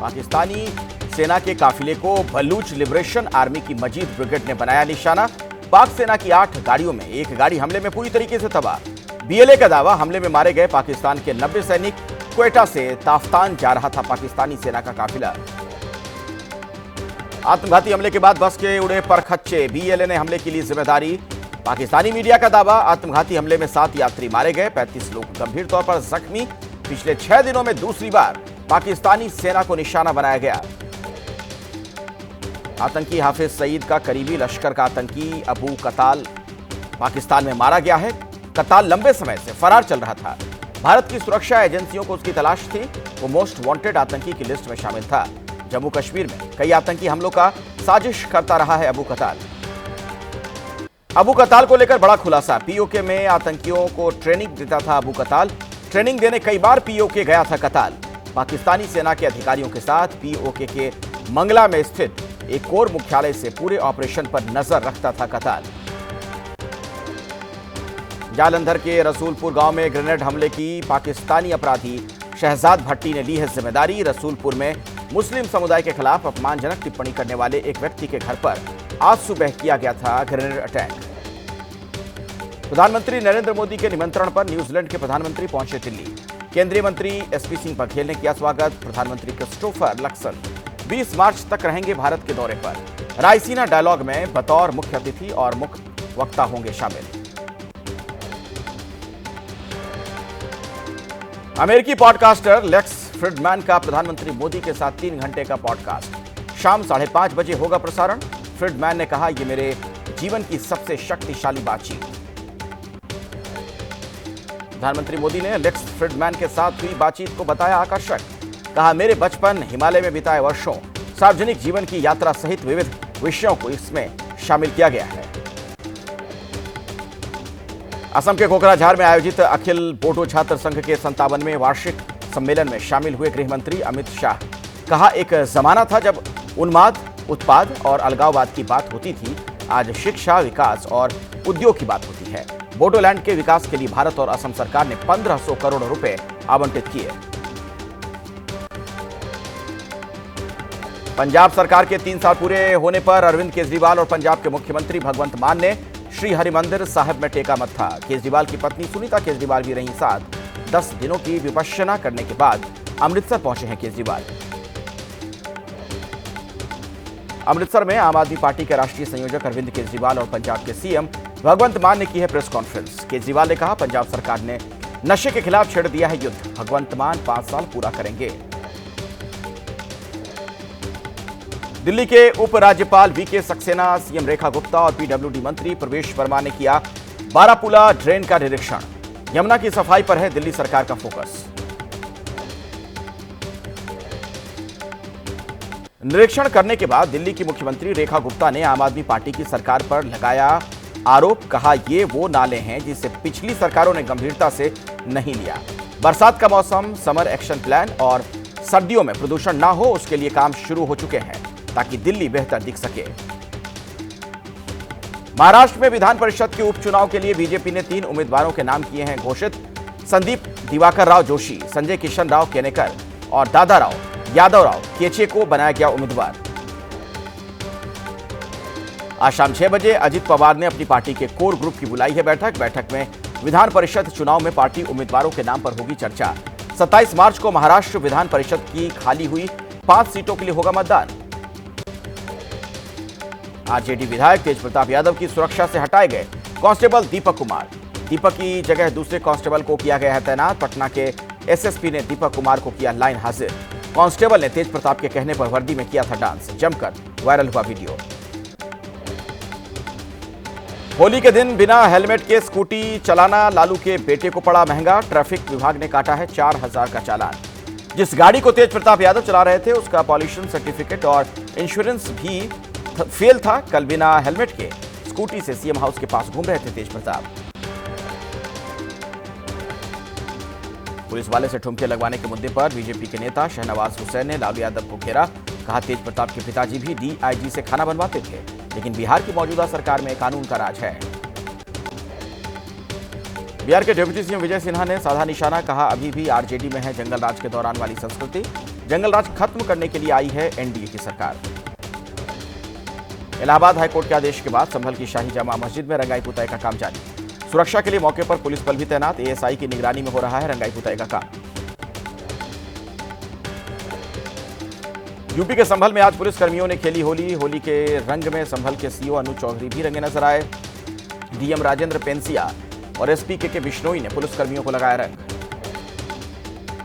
पाकिस्तानी सेना के काफिले को बलूच लिबरेशन आर्मी की मजीद ब्रिगेड ने बनाया निशाना। पाक सेना की 8 गाड़ियों में एक गाड़ी हमले में पूरी तरीके से तबाह। बीएलए का दावा, हमले में मारे गए पाकिस्तान के 90 सैनिक। क्वेटा से ताफ्तान जा रहा था पाकिस्तानी सेना का काफिला। आत्मघाती हमले के बाद बस के उड़े परखच्चे, बीएलए ने हमले के लिए जिम्मेदारी। पाकिस्तानी मीडिया का दावा, आत्मघाती हमले में 7 यात्री मारे गए, 35 लोग गंभीर तौर पर जख्मी। पिछले 6 दिनों में दूसरी बार पाकिस्तानी सेना को निशाना बनाया गया। आतंकी हाफिज सईद का करीबी लश्कर का आतंकी अबू कताल पाकिस्तान में मारा गया है। कताल लंबे समय से फरार चल रहा था। भारत की सुरक्षा एजेंसियों को उसकी तलाश थी। वो मोस्ट वांटेड आतंकी की लिस्ट में शामिल था। जम्मू कश्मीर में कई आतंकी हमलों का साजिश करता रहा है अबू कताल। अबू कताल को लेकर बड़ा खुलासा, पीओके में आतंकियों को ट्रेनिंग देता था अबू कताल। ट्रेनिंग देने कई बार पीओके गया था कताल। पाकिस्तानी सेना के अधिकारियों के साथ पीओके के मंगला में स्थित एक कोर मुख्यालय से पूरे ऑपरेशन पर नजर रखता था कताल। जालंधर के रसूलपुर गांव में ग्रेनेड हमले की पाकिस्तानी अपराधी शहजाद भट्टी ने ली है जिम्मेदारी। रसूलपुर में मुस्लिम समुदाय के खिलाफ अपमानजनक टिप्पणी करने वाले एक व्यक्ति के घर पर आज सुबह किया गया था ग्रेनेड अटैक। प्रधानमंत्री नरेंद्र मोदी के निमंत्रण पर न्यूजीलैंड के प्रधानमंत्री पहुंचे दिल्ली। केंद्रीय मंत्री एसपी सिंह बघेल ने किया स्वागत। प्रधानमंत्री क्रिस्टोफर लक्सन 20 मार्च तक रहेंगे भारत के दौरे पर। रायसीना डायलॉग में बतौर मुख्य अतिथि और मुख्य वक्ता होंगे शामिल। अमेरिकी पॉडकास्टर लेक्स फ्रिडमैन का प्रधानमंत्री मोदी के साथ 3 घंटे का पॉडकास्ट शाम 5:30 बजे होगा प्रसारण। फ्रिडमैन ने कहा, यह मेरे जीवन की सबसे शक्तिशाली बातचीत। प्रधानमंत्री मोदी ने लेक्स फ्रिडमैन के साथ हुई बातचीत को बताया आकर्षक। कहा, मेरे बचपन, हिमालय में बिताए वर्षों, सार्वजनिक जीवन की यात्रा सहित विविध विषयों को इसमें शामिल किया गया है। असम के कोकराझार में आयोजित अखिल बोडो छात्र संघ के 57वें वार्षिक सम्मेलन में शामिल हुए गृह मंत्री अमित शाह। कहा, एक जमाना था जब उन्माद, उत्पाद और अलगाववाद की बात होती थी। आज शिक्षा, विकास और उद्योग की बात होती है। बोडोलैंड के विकास के लिए भारत और असम सरकार ने 1500 करोड़ रुपए आवंटित किए। पंजाब सरकार के 3 साल पूरे होने पर अरविंद केजरीवाल और पंजाब के मुख्यमंत्री भगवंत मान ने श्री हरिमंदिर साहिब में टेका मत्था। केजरीवाल की पत्नी सुनीता केजरीवाल भी रही साथ। 10 दिनों की विपश्यना करने के बाद अमृतसर पहुंचे हैं केजरीवाल। अमृतसर में आम आदमी पार्टी के राष्ट्रीय संयोजक अरविंद केजरीवाल और पंजाब के सीएम भगवंत मान ने की है प्रेस कॉन्फ्रेंस। केजरीवाल ने कहा, पंजाब सरकार ने नशे के खिलाफ छेड़ दिया है युद्ध। भगवंत मान 5 साल पूरा करेंगे। दिल्ली के उपराज्यपाल वीके सक्सेना, सीएम रेखा गुप्ता और पीडब्ल्यूडी मंत्री प्रवेश वर्मा ने किया बारापुला ड्रेन का निरीक्षण। यमुना की सफाई पर है दिल्ली सरकार का फोकस। निरीक्षण करने के बाद दिल्ली की मुख्यमंत्री रेखा गुप्ता ने आम आदमी पार्टी की सरकार पर लगाया आरोप। कहा, ये वो नाले हैं जिसे पिछली सरकारों ने गंभीरता से नहीं लिया। बरसात का मौसम, समर एक्शन प्लान और सर्दियों में प्रदूषण ना हो, उसके लिए काम शुरू हो चुके हैं ताकि दिल्ली बेहतर दिख सके। महाराष्ट्र में विधान परिषद के उपचुनाव के लिए बीजेपी ने 3 उम्मीदवारों के नाम किए हैं घोषित। संदीप दिवाकर राव जोशी, संजय किशन राव केनेकर और दादाराव यादवराव केचे को बनाया गया उम्मीदवार। आज शाम 6 बजे अजित पवार ने अपनी पार्टी के कोर ग्रुप की बुलाई है बैठक में विधान परिषद चुनाव में पार्टी उम्मीदवारों के नाम पर होगी चर्चा। 27 मार्च को महाराष्ट्र विधान परिषद की खाली हुई 5 सीटों के लिए होगा मतदान। आरजेडी विधायक तेज प्रताप यादव की सुरक्षा से हटाए गए कांस्टेबल दीपक कुमार। दीपक की जगह दूसरे कांस्टेबल को किया गया है तैनात। पटना के एसएसपी ने दीपक कुमार को किया लाइन हाजिर। कांस्टेबल ने तेज प्रताप के कहने पर वर्दी में किया था डांस। जमकर वायरल हुआ वीडियो। होली के दिन बिना हेलमेट के स्कूटी चलाना लालू के बेटे को पड़ा महंगा। ट्रैफिक विभाग ने काटा है 4000 का चालान। जिस गाड़ी को तेज प्रताप यादव चला रहे थे उसका पॉल्यूशन सर्टिफिकेट और इंश्योरेंस भी फेल था। कल बिना हेलमेट के स्कूटी से सीएम हाउस के पास घूम रहे थे तेज प्रताप। पुलिस वाले से ठुमके लगवाने के मुद्दे पर बीजेपी के नेता शहनवाज हुसैन ने लालू यादव को घेरा। कहा, तेज प्रताप के पिताजी भी डीआईजी से खाना बनवाते थे, लेकिन बिहार की मौजूदा सरकार में कानून का राज है। बिहार के डिप्टी सीएम विजय सिन्हा ने साधा निशाना। कहा, अभी भी आरजेडी में है जंगल राज के दौरान वाली संस्कृति। जंगलराज खत्म करने के लिए आई है एनडीए की सरकार। इलाहाबाद हाईकोर्ट के आदेश के बाद संभल की शाही जामा मस्जिद में रंगाई पुताई का काम जारी। सुरक्षा के लिए मौके पर पुलिस बल भी तैनात। एएसआई की निगरानी में हो रहा है रंगाई पुताई का काम। यूपी के संभल में आज पुलिस कर्मियों ने खेली होली। होली के रंग में संभल के सीओ अनु चौधरी भी रंगे नजर आए। डीएम राजेंद्र पेंसिया और एसपी के बिश्नोई ने पुलिस कर्मियों को लगाया रंग।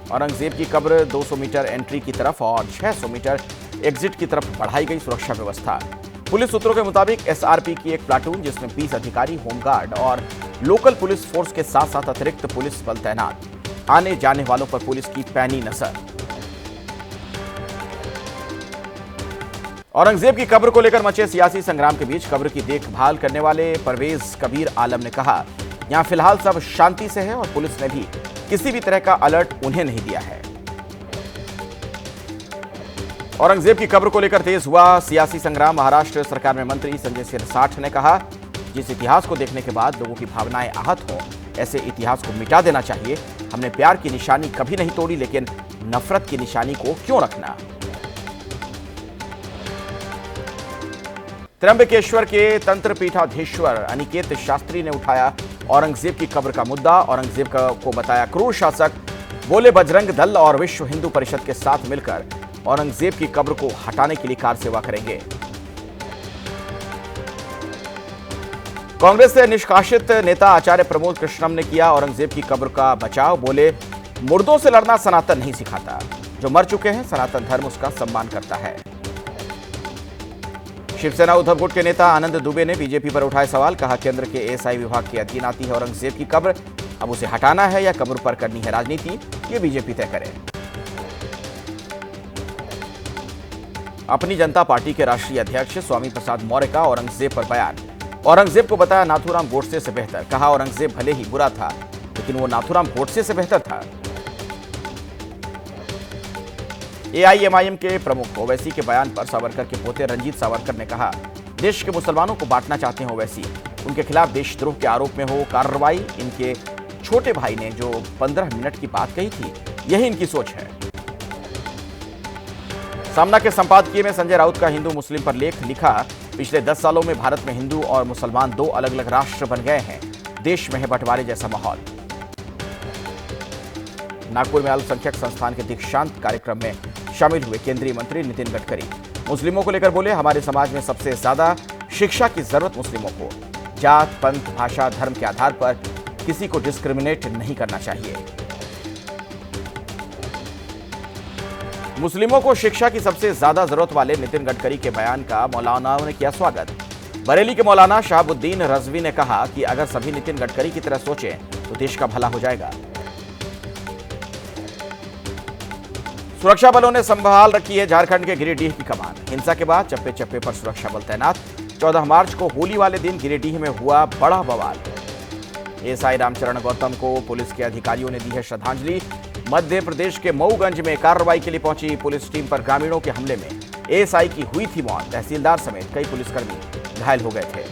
औरंगजेब की कब्र 200 मीटर एंट्री की तरफ और 600 मीटर एग्जिट की तरफ बढ़ाई गई सुरक्षा व्यवस्था। पुलिस सूत्रों के मुताबिक एसआरपी की एक प्लाटून जिसमें 20 अधिकारी, होमगार्ड और लोकल पुलिस फोर्स के साथ साथ अतिरिक्त पुलिस बल तैनात। आने जाने वालों पर पुलिस की पैनी नजर। औरंगजेब की कब्र को लेकर मचे सियासी संग्राम के बीच कब्र की देखभाल करने वाले परवेज कबीर आलम ने कहा, यहां फिलहाल सब शांति से है और पुलिस ने भी किसी भी तरह का अलर्ट उन्हें नहीं दिया है। औरंगजेब की कब्र को लेकर तेज हुआ सियासी संग्राम। महाराष्ट्र सरकार में मंत्री संजय सिरसाठ ने कहा, जिस इतिहास को देखने के बाद लोगों की भावनाएं आहत हों, ऐसे इतिहास को मिटा देना चाहिए। हमने प्यार की निशानी कभी नहीं तोड़ी, लेकिन नफरत की निशानी को क्यों रखना। त्र्यंबकेश्वर के तंत्र पीठाधीश्वर अनिकेत शास्त्री ने उठाया औरंगजेब की कब्र का मुद्दा। औरंगजेब को बताया क्रूर शासक। बोले, बजरंग दल और विश्व हिंदू परिषद के साथ मिलकर औरंगजेब की कब्र को हटाने के लिए कार सेवा करेंगे। कांग्रेस से निष्कासित नेता आचार्य प्रमोद कृष्णम ने किया औरंगजेब की कब्र का बचाव। बोले, मुर्दों से लड़ना सनातन नहीं सिखाता। जो मर चुके हैं, सनातन धर्म उसका सम्मान करता है। शिवसेना उद्धव गुट के नेता आनंद दुबे ने बीजेपी पर उठाए सवाल। कहा, केंद्र के एएसआई विभाग के अधीन आती है औरंगजेब की कब्र। अब उसे हटाना है या कब्र पर करनी है राजनीति, ये बीजेपी तय करे। अपनी जनता पार्टी के राष्ट्रीय अध्यक्ष स्वामी प्रसाद मौर्य का औरंगजेब पर बयान। औरंगजेब को बताया नाथूराम गोडसे से बेहतर। कहा, औरंगजेब भले ही बुरा था, लेकिन वो नाथूराम गोडसे से बेहतर था। एआईएमआईएम के प्रमुख ओवैसी के बयान पर सावरकर के पोते रंजीत सावरकर ने कहा, देश के मुसलमानों को बांटना चाहते हैं ओवैसी। उनके खिलाफ देशद्रोह के आरोप में हो कार्रवाई। इनके छोटे भाई ने जो 15 मिनट की बात कही थी, यही इनकी सोच है। सामना के संपादकीय में संजय राउत का हिंदू मुस्लिम पर लेख लिखा, पिछले 10 सालों में भारत में हिंदू और मुसलमान 2 अलग अलग राष्ट्र बन गए हैं। देश में है बंटवारे जैसा माहौल। नागपुर में अल्पसंख्यक संस्थान के दीक्षांत कार्यक्रम में शामिल हुए केंद्रीय मंत्री नितिन गडकरी मुस्लिमों को लेकर बोले, हमारे समाज में सबसे ज्यादा शिक्षा की जरूरत मुस्लिमों को। जात, पंथ, भाषा, धर्म के आधार पर किसी को डिस्क्रिमिनेट नहीं करना चाहिए। मुस्लिमों को शिक्षा की सबसे ज्यादा जरूरत वाले नितिन गडकरी के बयान का मौलानाओं ने किया स्वागत। बरेली के मौलाना शहाबुद्दीन रजवी ने कहा कि अगर सभी नितिन गडकरी की तरह सोचें तो देश का भला हो जाएगा। सुरक्षा बलों ने संभाल रखी है झारखंड के गिरिडीह की कमान। हिंसा के बाद चप्पे चप्पे पर सुरक्षा बल तैनात। 14 मार्च को होली वाले दिन गिरिडीह में हुआ बड़ा बवाल। एएसआई रामचरण गौतम को पुलिस के अधिकारियों ने दी है श्रद्धांजलि। मध्य प्रदेश के मऊगंज में कार्रवाई के लिए पहुंची पुलिस टीम पर ग्रामीणों के हमले में एएसआई की हुई थी मौत। तहसीलदार समेत कई पुलिसकर्मी घायल हो गए थे।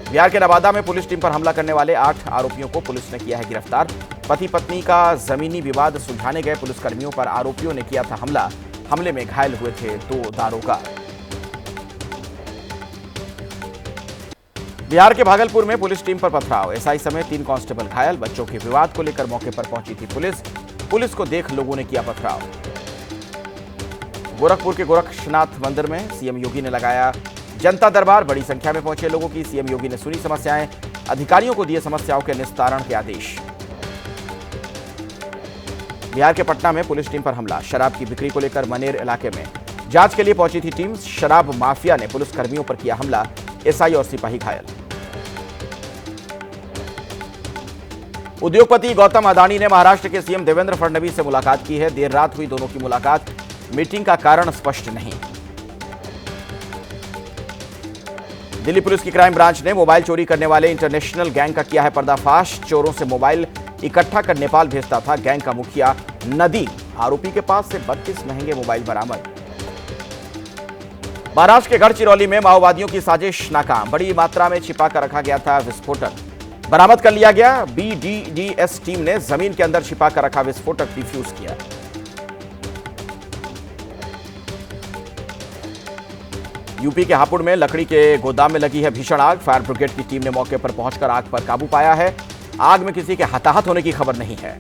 बिहार के नवादा में पुलिस टीम पर हमला करने वाले 8 आरोपियों को पुलिस ने किया है गिरफ्तार। पति पत्नी का जमीनी विवाद सुलझाने गए पुलिसकर्मियों पर आरोपियों ने किया था हमला। हमले में घायल हुए थे 2 दारोगा। बिहार के भागलपुर में पुलिस टीम पर पथराव। एसआई समेत 3 कांस्टेबल घायल। बच्चों के विवाद को लेकर मौके पर पहुंची थी पुलिस को देख लोगों ने किया पथराव। गोरखपुर के गोरक्षनाथ मंदिर में सीएम योगी ने लगाया जनता दरबार। बड़ी संख्या में पहुंचे लोगों की सीएम योगी ने सुनी समस्याएं। अधिकारियों को दिए समस्याओं के निस्तारण के आदेश। बिहार के पटना में पुलिस टीम पर हमला। शराब की बिक्री को लेकर मनेर इलाके में जांच के लिए पहुंची थी टीम। शराब माफिया ने पुलिस कर्मियों पर किया हमला। एसआई और सिपाही घायल। उद्योगपति गौतम अडानी ने महाराष्ट्र के सीएम देवेंद्र फडणवीस से मुलाकात की है। देर रात हुई दोनों की मुलाकात। मीटिंग का कारण स्पष्ट नहीं। दिल्ली पुलिस की क्राइम ब्रांच ने मोबाइल चोरी करने वाले इंटरनेशनल गैंग का किया है पर्दाफाश। चोरों से मोबाइल इकट्ठा कर नेपाल भेजता था गैंग का मुखिया नदीम। आरोपी के पास से 32 महंगे मोबाइल बरामद। महाराष्ट्र के गढ़चिरौली में माओवादियों की साजिश नाकाम। बड़ी मात्रा में छिपा कर रखा गया था विस्फोटक, बरामद कर लिया गया। बीडीडीएस टीम ने जमीन के अंदर छिपा कर रखा विस्फोटक डिफ्यूज किया। यूपी के हापुड़ में लकड़ी के गोदाम में लगी है भीषण आग। फायर ब्रिगेड की टीम ने मौके पर पहुंचकर आग पर काबू पाया है। आग में किसी के हताहत होने की खबर नहीं है।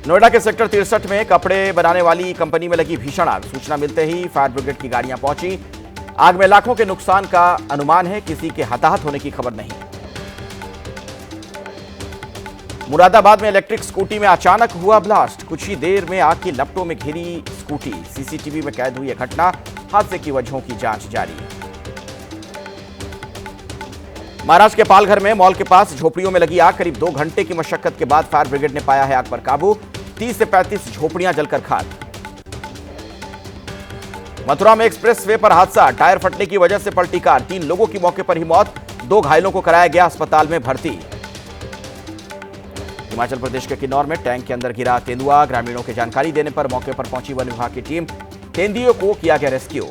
नोएडा के सेक्टर 63 में कपड़े बनाने वाली कंपनी में लगी भीषण आग। सूचना मिलते ही फायर ब्रिगेड की गाड़ियां पहुंची। आग में लाखों के नुकसान का अनुमान है, किसी के हताहत होने की खबर नहीं। मुरादाबाद में इलेक्ट्रिक स्कूटी में अचानक हुआ ब्लास्ट। कुछ ही देर में आग की लपटों में घिरी स्कूटी। सीसीटीवी में कैद हुई यह घटना। हादसे की वजहों की जांच जारी। महाराष्ट्र के पालघर में मॉल के पास झोपड़ियों में लगी आग। करीब 2 घंटे की मशक्कत के बाद फायर ब्रिगेड ने पाया है आग पर काबू। 30 से 35 झोपड़ियां जलकर खाक। मथुरा में एक्सप्रेस वे पर हादसा। टायर फटने की वजह से पलटी कार। 3 लोगों की मौके पर ही मौत। 2 घायलों को कराया गया अस्पताल में भर्ती। हिमाचल प्रदेश के किन्नौर में टैंक के अंदर गिरा तेंदुआ। ग्रामीणों की जानकारी देने पर मौके पर पहुंची वन विभाग की टीम। तेंदुए को किया गया रेस्क्यू।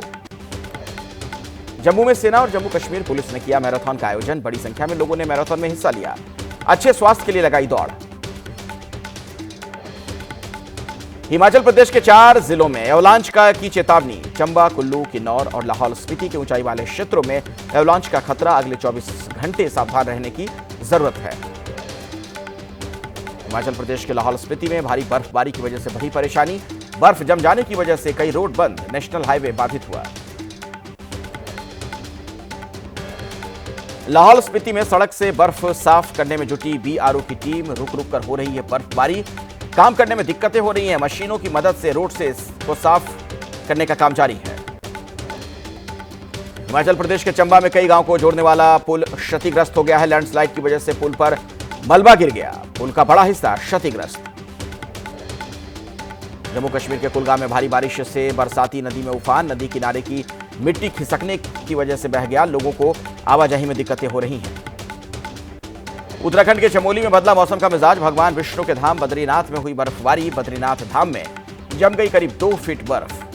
जम्मू में सेना और जम्मू कश्मीर पुलिस ने किया मैराथन का आयोजन। बड़ी संख्या में लोगों ने मैराथन में हिस्सा लिया। अच्छे स्वास्थ्य के लिए लगाई दौड़। हिमाचल प्रदेश के 4 जिलों में एवलांच की चेतावनी। चंबा, कुल्लू, किन्नौर और लाहौल स्पीति के ऊंचाई वाले क्षेत्रों में एवलांच का खतरा। अगले 24 घंटे सावधान रहने की जरूरत है। हिमाचल प्रदेश के लाहौल स्पीति में भारी बर्फबारी की वजह से बढ़ी परेशानी। बर्फ जम जाने की वजह से कई रोड बंद। नेशनल हाईवे बाधित हुआ। लाहौल स्पीति में सड़क से बर्फ साफ करने में जुटी बीआरओ की टीम। रुक रुक कर हो रही है बर्फबारी। काम करने में दिक्कतें हो रही हैं। मशीनों की मदद से रोड से को साफ करने का काम जारी है। हिमाचल प्रदेश के चंबा में कई गांव को जोड़ने वाला पुल क्षतिग्रस्त हो गया है। लैंडस्लाइड की वजह से पुल पर मलबा गिर गया। पुल का बड़ा हिस्सा क्षतिग्रस्त। जम्मू कश्मीर के कुलगाम में भारी बारिश से बरसाती नदी में उफान। नदी किनारे की मिट्टी खिसकने की वजह से बह गया। लोगों को आवाजाही में दिक्कतें हो रही हैं। उत्तराखंड के चमोली में बदला मौसम का मिजाज। भगवान विष्णु के धाम बद्रीनाथ में हुई बर्फबारी। बद्रीनाथ धाम में जम गई करीब 2 फीट बर्फ।